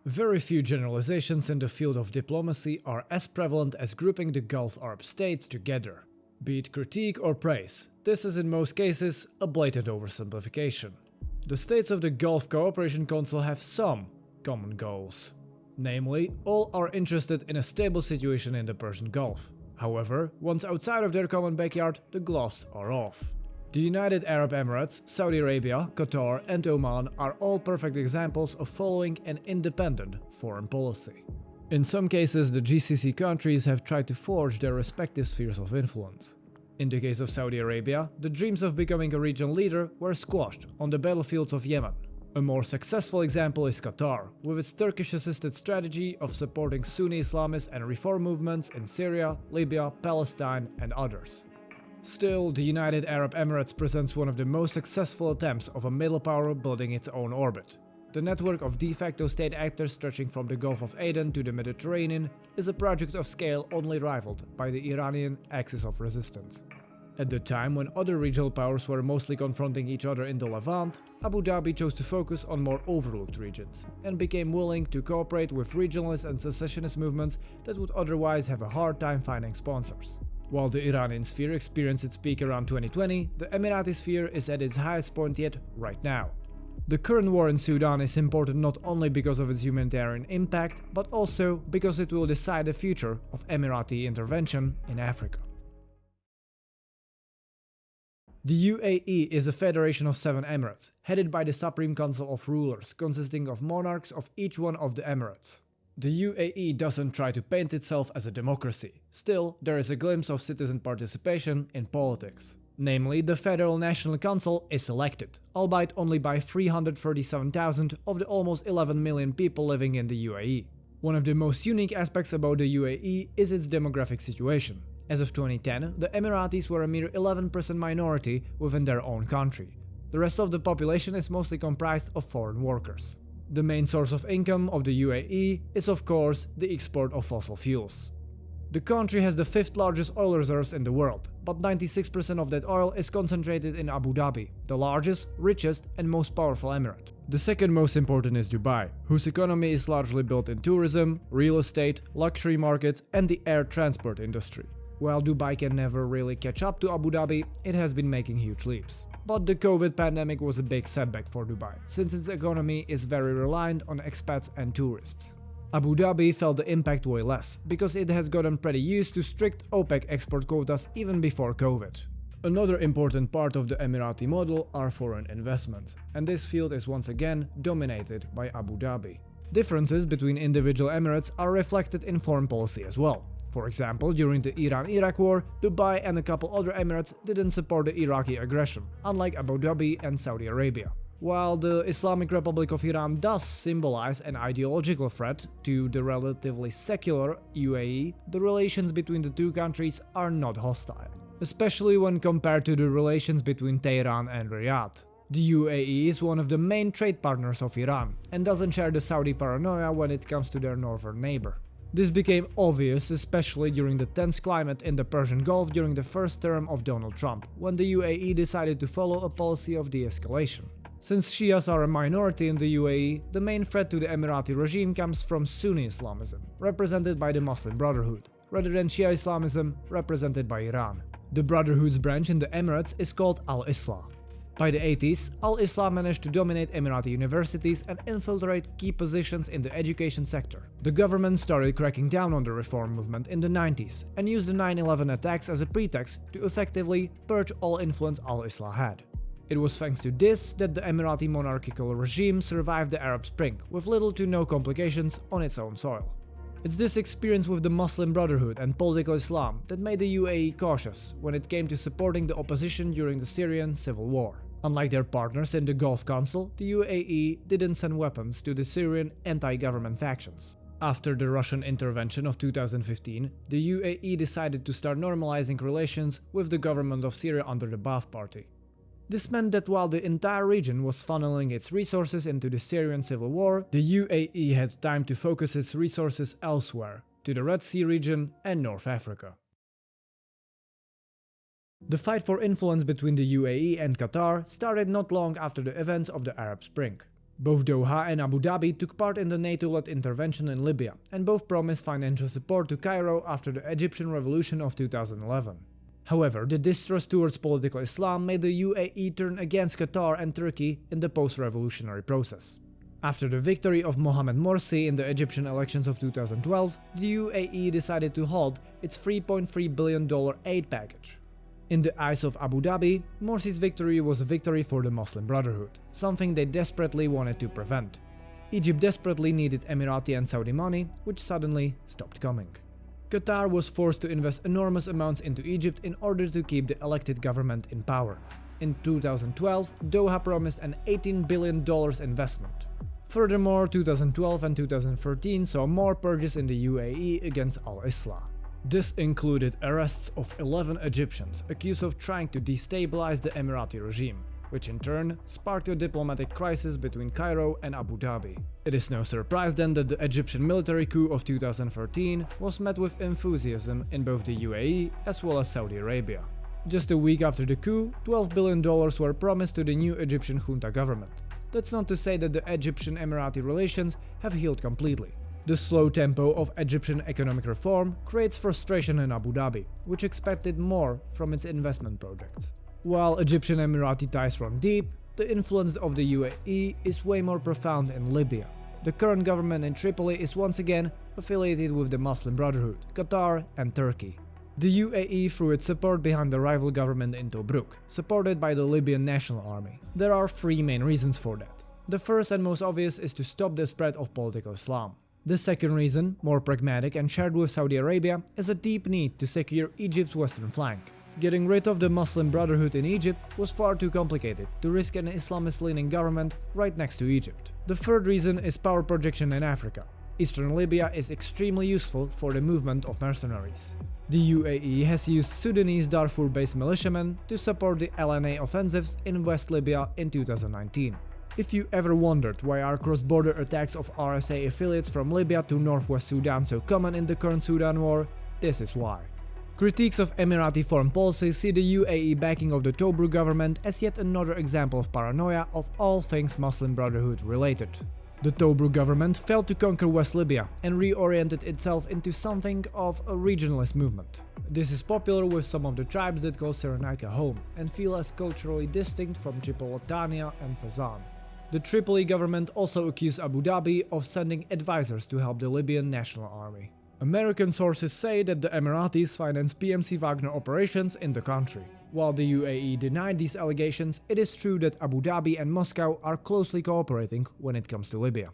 Very few generalizations in the field of diplomacy are as prevalent as grouping the Gulf Arab states together. Be it critique or praise, this is in most cases a blatant oversimplification. The states of the Gulf Cooperation Council have some common goals. Namely, all are interested in a stable situation in the Persian Gulf. However, once outside of their common backyard, the gloves are off. The United Arab Emirates, Saudi Arabia, Qatar and Oman are all perfect examples of following an independent foreign policy. In some cases, the GCC countries have tried to forge their respective spheres of influence. In the case of Saudi Arabia, the dreams of becoming a regional leader were squashed on the battlefields of Yemen. A more successful example is Qatar, with its Turkish-assisted strategy of supporting Sunni Islamist and reform movements in Syria, Libya, Palestine and others. Still, the United Arab Emirates presents one of the most successful attempts of a middle power building its own orbit. The network of de facto state actors stretching from the Gulf of Aden to the Mediterranean is a project of scale only rivaled by the Iranian Axis of Resistance. At the time when other regional powers were mostly confronting each other in the Levant, Abu Dhabi chose to focus on more overlooked regions and became willing to cooperate with regionalist and secessionist movements that would otherwise have a hard time finding sponsors. While the Iranian sphere experienced its peak around 2020, the Emirati sphere is at its highest point yet right now. The current war in Sudan is important not only because of its humanitarian impact, but also because it will decide the future of Emirati intervention in Africa. The UAE is a federation of 7 emirates, headed by the Supreme Council of Rulers, consisting of monarchs of each one of the emirates. The UAE doesn't try to paint itself as a democracy. Still, there is a glimpse of citizen participation in politics. Namely, the Federal National Council is elected, albeit only by 337,000 of the almost 11 million people living in the UAE. One of the most unique aspects about the UAE is its demographic situation. As of 2010, the Emiratis were a mere 11% minority within their own country. The rest of the population is mostly comprised of foreign workers. The main source of income of the UAE is of course the export of fossil fuels. The country has the 5th largest oil reserves in the world, but 96% of that oil is concentrated in Abu Dhabi, the largest, richest and most powerful emirate. The second most important is Dubai, whose economy is largely built in tourism, real estate, luxury markets and the air transport industry. While Dubai can never really catch up to Abu Dhabi, it has been making huge leaps. But the COVID pandemic was a big setback for Dubai, since its economy is very reliant on expats and tourists. Abu Dhabi felt the impact way less, because it has gotten pretty used to strict OPEC export quotas even before COVID. Another important part of the Emirati model are foreign investments, and this field is once again dominated by Abu Dhabi. Differences between individual emirates are reflected in foreign policy as well. For example, during the Iran-Iraq war, Dubai and a couple other emirates didn't support the Iraqi aggression, unlike Abu Dhabi and Saudi Arabia. While the Islamic Republic of Iran does symbolize an ideological threat to the relatively secular UAE, the relations between the two countries are not hostile, especially when compared to the relations between Tehran and Riyadh. The UAE is one of the main trade partners of Iran and doesn't share the Saudi paranoia when it comes to their northern neighbor. This became obvious especially during the tense climate in the Persian Gulf during the first term of Donald Trump, when the UAE decided to follow a policy of de-escalation. Since Shias are a minority in the UAE, the main threat to the Emirati regime comes from Sunni Islamism, represented by the Muslim Brotherhood, rather than Shia Islamism, represented by Iran. The Brotherhood's branch in the Emirates is called Al-Islah. By the 80s, Al-Islah managed to dominate Emirati universities and infiltrate key positions in the education sector. The government started cracking down on the reform movement in the 90s and used the 9/11 attacks as a pretext to effectively purge all influence Al-Islah had. It was thanks to this that the Emirati monarchical regime survived the Arab Spring with little to no complications on its own soil. It's this experience with the Muslim Brotherhood and political Islam that made the UAE cautious when it came to supporting the opposition during the Syrian civil war. Unlike their partners in the Gulf Council, the UAE didn't send weapons to the Syrian anti-government factions. After the Russian intervention of 2015, the UAE decided to start normalizing relations with the government of Syria under the Ba'ath Party. This meant that while the entire region was funneling its resources into the Syrian civil war, the UAE had time to focus its resources elsewhere, to the Red Sea region and North Africa. The fight for influence between the UAE and Qatar started not long after the events of the Arab Spring. Both Doha and Abu Dhabi took part in the NATO-led intervention in Libya, and both promised financial support to Cairo after the Egyptian revolution of 2011. However, the distrust towards political Islam made the UAE turn against Qatar and Turkey in the post-revolutionary process. After the victory of Mohamed Morsi in the Egyptian elections of 2012, the UAE decided to halt its $3.3 billion aid package. In the eyes of Abu Dhabi, Morsi's victory was a victory for the Muslim Brotherhood, something they desperately wanted to prevent. Egypt desperately needed Emirati and Saudi money, which suddenly stopped coming. Qatar was forced to invest enormous amounts into Egypt in order to keep the elected government in power. In 2012, Doha promised an $18 billion investment. Furthermore, 2012 and 2013 saw more purges in the UAE against al-Islah. This included arrests of 11 Egyptians accused of trying to destabilize the Emirati regime, which in turn sparked a diplomatic crisis between Cairo and Abu Dhabi. It is no surprise then that the Egyptian military coup of 2013 was met with enthusiasm in both the UAE as well as Saudi Arabia. Just a week after the coup, $12 billion were promised to the new Egyptian junta government. That's not to say that the Egyptian-Emirati relations have healed completely. The slow tempo of Egyptian economic reform creates frustration in Abu Dhabi, which expected more from its investment projects. While Egyptian-Emirati ties run deep, the influence of the UAE is way more profound in Libya. The current government in Tripoli is once again affiliated with the Muslim Brotherhood, Qatar and Turkey. The UAE threw its support behind the rival government in Tobruk, supported by the Libyan National Army. There are three main reasons for that. The first and most obvious is to stop the spread of political Islam. The second reason, more pragmatic and shared with Saudi Arabia, is a deep need to secure Egypt's western flank. Getting rid of the Muslim Brotherhood in Egypt was far too complicated to risk an Islamist-leaning government right next to Egypt. The third reason is power projection in Africa. Eastern Libya is extremely useful for the movement of mercenaries. The UAE has used Sudanese Darfur-based militiamen to support the LNA offensives in West Libya in 2019. If you ever wondered why are cross-border attacks of RSA affiliates from Libya to Northwest Sudan so common in the current Sudan war, this is why. Critiques of Emirati foreign policy see the UAE backing of the Tobruk government as yet another example of paranoia of all things Muslim Brotherhood related. The Tobruk government failed to conquer West Libya and reoriented itself into something of a regionalist movement. This is popular with some of the tribes that call Cyrenaica home and feel as culturally distinct from Tripolitania and Fezzan. The Tripoli government also accused Abu Dhabi of sending advisors to help the Libyan National Army. American sources say that the Emiratis finance PMC Wagner operations in the country. While the UAE denied these allegations, it is true that Abu Dhabi and Moscow are closely cooperating when it comes to Libya.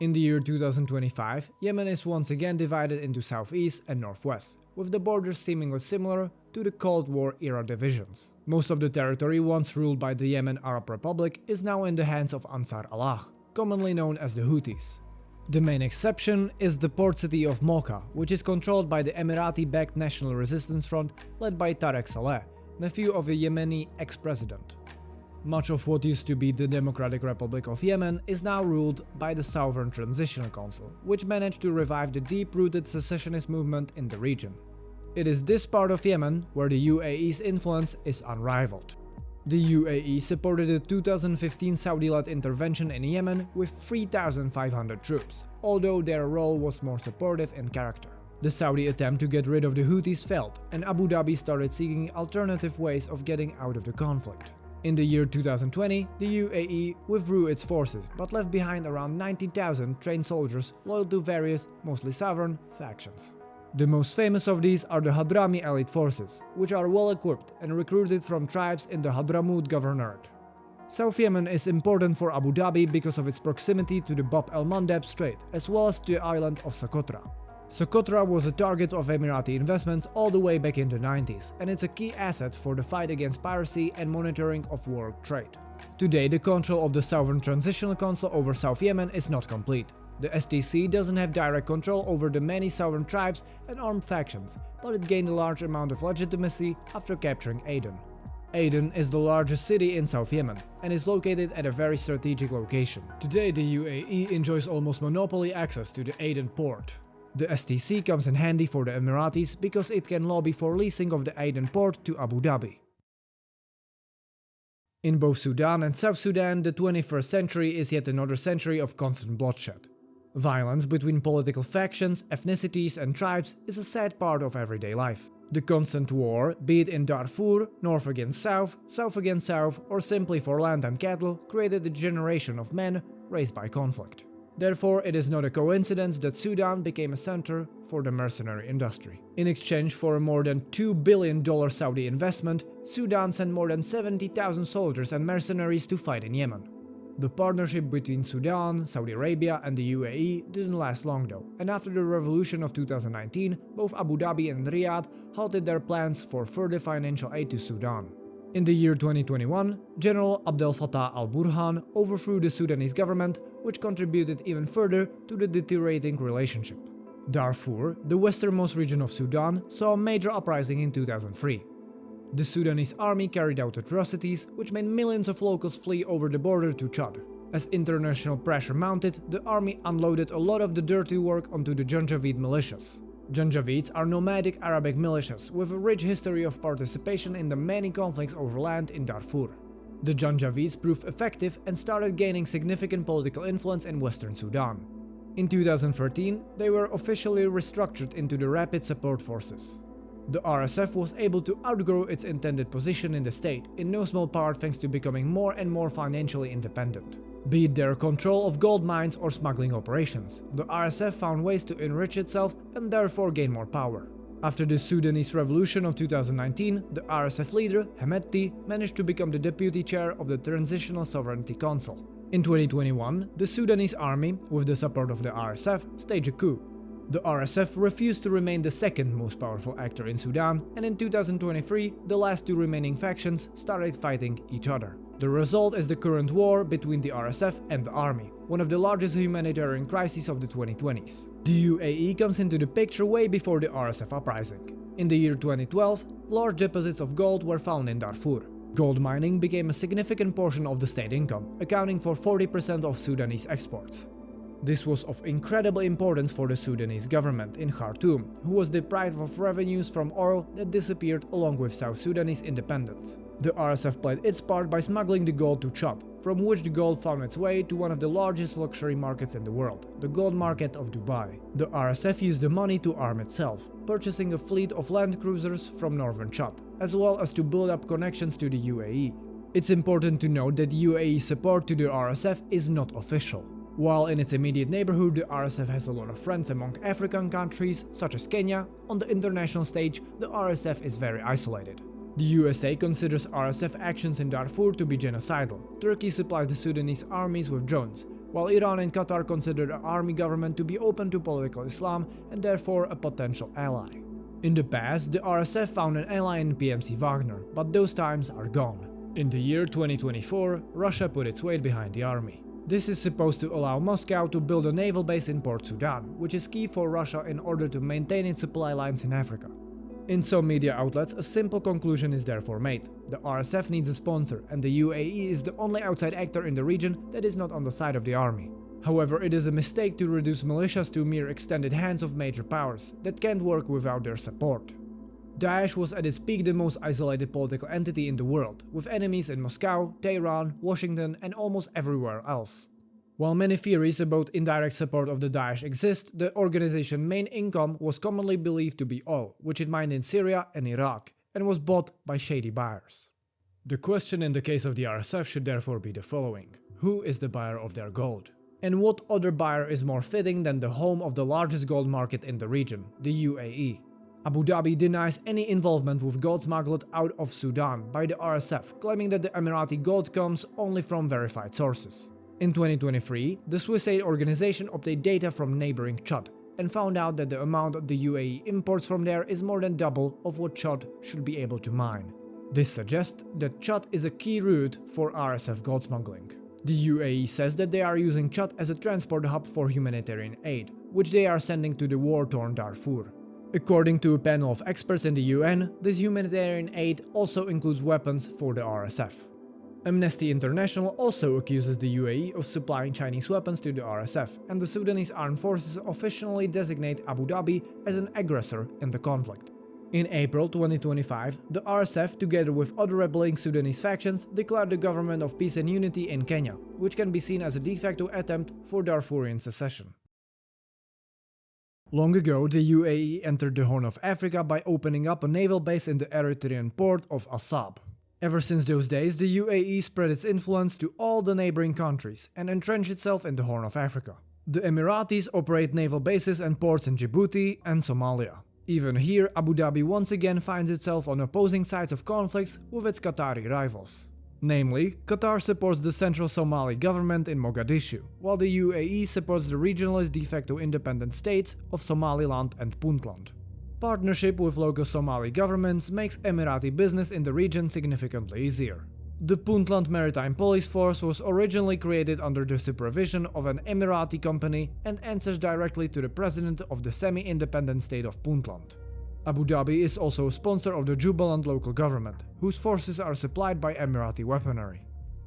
In the year 2025, Yemen is once again divided into southeast and northwest, with the borders seemingly similar to the Cold War era divisions. Most of the territory once ruled by the Yemen Arab Republic is now in the hands of Ansar Allah, commonly known as the Houthis. The main exception is the port city of Mocha, which is controlled by the Emirati-backed National Resistance Front led by Tarek Saleh, nephew of a Yemeni ex-president. Much of what used to be the Democratic Republic of Yemen is now ruled by the Southern Transitional Council, which managed to revive the deep-rooted secessionist movement in the region. It is this part of Yemen where the UAE's influence is unrivaled. The UAE supported the 2015 Saudi-led intervention in Yemen with 3,500 troops, although their role was more supportive in character. The Saudi attempt to get rid of the Houthis failed, and Abu Dhabi started seeking alternative ways of getting out of the conflict. In the year 2020, the UAE withdrew its forces, but left behind around 19,000 trained soldiers loyal to various, mostly sovereign, factions. The most famous of these are the Hadrami elite forces, which are well equipped and recruited from tribes in the Hadramaut Governorate. South Yemen is important for Abu Dhabi because of its proximity to the Bab el-Mandeb Strait, as well as to the island of Socotra. Socotra was a target of Emirati investments all the way back in the 90s, and it's a key asset for the fight against piracy and monitoring of world trade. Today, the control of the Southern Transitional Council over South Yemen is not complete. The STC doesn't have direct control over the many southern tribes and armed factions, but it gained a large amount of legitimacy after capturing Aden. Aden is the largest city in South Yemen and is located at a very strategic location. Today, the UAE enjoys almost monopoly access to the Aden port. The STC comes in handy for the Emiratis because it can lobby for leasing of the Aden port to Abu Dhabi. In both Sudan and South Sudan, the 21st century is yet another century of constant bloodshed. Violence between political factions, ethnicities and tribes is a sad part of everyday life. The constant war, be it in Darfur, North against South, South against South, or simply for land and cattle, created a generation of men raised by conflict. Therefore, it is not a coincidence that Sudan became a center for the mercenary industry. In exchange for a more than $2 billion Saudi investment, Sudan sent more than 70,000 soldiers and mercenaries to fight in Yemen. The partnership between Sudan, Saudi Arabia and the UAE didn't last long though, and after the revolution of 2019, both Abu Dhabi and Riyadh halted their plans for further financial aid to Sudan. In the year 2021, General Abdel Fattah al-Burhan overthrew the Sudanese government, which contributed even further to the deteriorating relationship. Darfur, the westernmost region of Sudan, saw a major uprising in 2003. The Sudanese army carried out atrocities, which made millions of locals flee over the border to Chad. As international pressure mounted, the army unloaded a lot of the dirty work onto the Janjaweed militias. Janjaweeds are nomadic Arabic militias with a rich history of participation in the many conflicts over land in Darfur. The Janjaweeds proved effective and started gaining significant political influence in western Sudan. In 2013, they were officially restructured into the Rapid Support Forces. The RSF was able to outgrow its intended position in the state, in no small part thanks to becoming more and more financially independent. Be it their control of gold mines or smuggling operations, the RSF found ways to enrich itself and therefore gain more power. After the Sudanese Revolution of 2019, the RSF leader, Emirati, managed to become the deputy chair of the Transitional Sovereignty Council. In 2021, the Sudanese army, with the support of the RSF, staged a coup. The RSF refused to remain the second most powerful actor in Sudan, and in 2023, the last two remaining factions started fighting each other. The result is the current war between the RSF and the army, one of the largest humanitarian crises of the 2020s. The UAE comes into the picture way before the RSF uprising. In the year 2012, large deposits of gold were found in Darfur. Gold mining became a significant portion of the state income, accounting for 40% of Sudanese exports. This was of incredible importance for the Sudanese government in Khartoum, who was deprived of revenues from oil that disappeared along with South Sudanese independence. The RSF played its part by smuggling the gold to Chad, from which the gold found its way to one of the largest luxury markets in the world, the gold market of Dubai. The RSF used the money to arm itself, purchasing a fleet of land cruisers from northern Chad, as well as to build up connections to the UAE. It's important to note that the UAE's support to the RSF is not official. While in its immediate neighborhood the RSF has a lot of friends among African countries, such as Kenya, on the international stage the RSF is very isolated. The USA considers RSF actions in Darfur to be genocidal. Turkey supplies the Sudanese armies with drones, while Iran and Qatar consider the army government to be open to political Islam and therefore a potential ally. In the past, the RSF found an ally in PMC Wagner, but those times are gone. In the year 2024, Russia put its weight behind the army. This is supposed to allow Moscow to build a naval base in Port Sudan, which is key for Russia in order to maintain its supply lines in Africa. In some media outlets, a simple conclusion is therefore made. The RSF needs a sponsor, and the UAE is the only outside actor in the region that is not on the side of the army. However, it is a mistake to reduce militias to mere extended hands of major powers that can't work without their support. Daesh was at its peak the most isolated political entity in the world, with enemies in Moscow, Tehran, Washington and almost everywhere else. While many theories about indirect support of the Daesh exist, the organization's main income was commonly believed to be oil, which it mined in Syria and Iraq, and was bought by shady buyers. The question in the case of the RSF should therefore be the following: who is the buyer of their gold? And what other buyer is more fitting than the home of the largest gold market in the region, the UAE? Abu Dhabi denies any involvement with gold smuggled out of Sudan by the RSF, claiming that the Emirati gold comes only from verified sources. In 2023, the Swiss aid organization obtained data from neighboring Chad and found out that the amount the UAE imports from there is more than double of what Chad should be able to mine. This suggests that Chad is a key route for RSF gold smuggling. The UAE says that they are using Chad as a transport hub for humanitarian aid, which they are sending to the war-torn Darfur. According to a panel of experts in the UN, this humanitarian aid also includes weapons for the RSF. Amnesty International also accuses the UAE of supplying Chinese weapons to the RSF, and the Sudanese armed forces officially designate Abu Dhabi as an aggressor in the conflict. In April 2025, the RSF, together with other rebelling Sudanese factions, declared the government of peace and unity in Kenya, which can be seen as a de facto attempt for Darfurian secession. Long ago, the UAE entered the Horn of Africa by opening up a naval base in the Eritrean port of Assab. Ever since those days, the UAE spread its influence to all the neighboring countries and entrenched itself in the Horn of Africa. The Emiratis operate naval bases and ports in Djibouti and Somalia. Even here, Abu Dhabi once again finds itself on opposing sides of conflicts with its Qatari rivals. Namely, Qatar supports the central Somali government in Mogadishu, while the UAE supports the regionalist de facto independent states of Somaliland and Puntland. Partnership with local Somali governments makes Emirati business in the region significantly easier. The Puntland Maritime Police Force was originally created under the supervision of an Emirati company and answers directly to the president of the semi-independent state of Puntland. Abu Dhabi is also a sponsor of the Jubaland local government, whose forces are supplied by Emirati weaponry.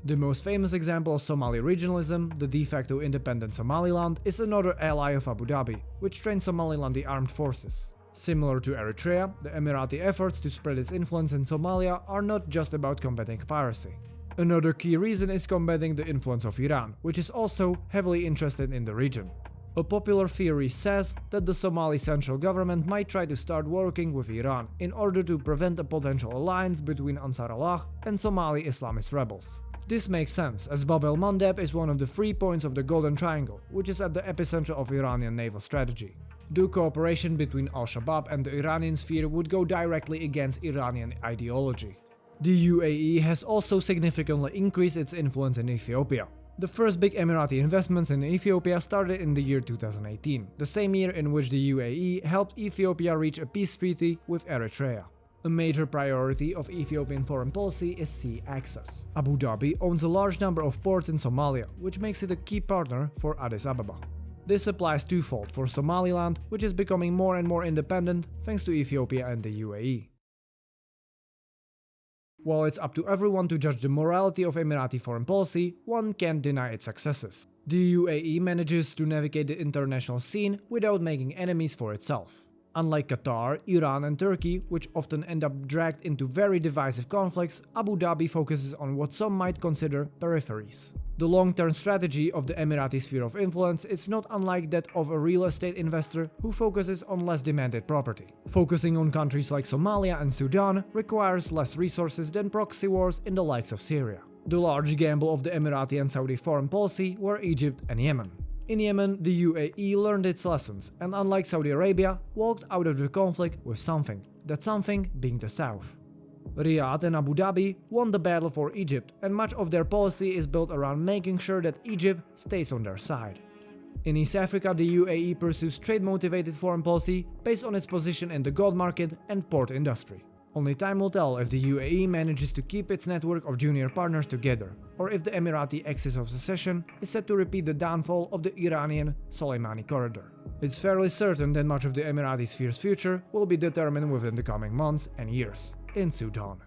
The most famous example of Somali regionalism, the de facto independent Somaliland, is another ally of Abu Dhabi, which trains Somalilandi armed forces. Similar to Eritrea, the Emirati efforts to spread its influence in Somalia are not just about combating piracy. Another key reason is combating the influence of Iran, which is also heavily interested in the region. A popular theory says that the Somali central government might try to start working with Iran in order to prevent a potential alliance between Ansar Allah and Somali Islamist rebels. This makes sense, as Bab el-Mandeb is one of the 3 points of the Golden Triangle, which is at the epicenter of Iranian naval strategy. The cooperation between Al-Shabaab and the Iranian sphere would go directly against Iranian ideology. The UAE has also significantly increased its influence in Ethiopia. The first big Emirati investments in Ethiopia started in the year 2018, the same year in which the UAE helped Ethiopia reach a peace treaty with Eritrea. A major priority of Ethiopian foreign policy is sea access. Abu Dhabi owns a large number of ports in Somalia, which makes it a key partner for Addis Ababa. This applies twofold for Somaliland, which is becoming more and more independent thanks to Ethiopia and the UAE. While it's up to everyone to judge the morality of Emirati foreign policy, one can't deny its successes. The UAE manages to navigate the international scene without making enemies for itself. Unlike Qatar, Iran and Turkey, which often end up dragged into very divisive conflicts, Abu Dhabi focuses on what some might consider peripheries. The long-term strategy of the Emirati sphere of influence is not unlike that of a real estate investor who focuses on less demanded property. Focusing on countries like Somalia and Sudan requires less resources than proxy wars in the likes of Syria. The large gamble of the Emirati and Saudi foreign policy were Egypt and Yemen. In Yemen, the UAE learned its lessons and, unlike Saudi Arabia, walked out of the conflict with something, that something being the South. Riyadh and Abu Dhabi won the battle for Egypt, and much of their policy is built around making sure that Egypt stays on their side. In East Africa, the UAE pursues trade-motivated foreign policy based on its position in the gold market and port industry. Only time will tell if the UAE manages to keep its network of junior partners together, or if the Emirati axis of secession is set to repeat the downfall of the Iranian Soleimani corridor. It's fairly certain that much of the Emirati sphere's future will be determined within the coming months and years in Sudan.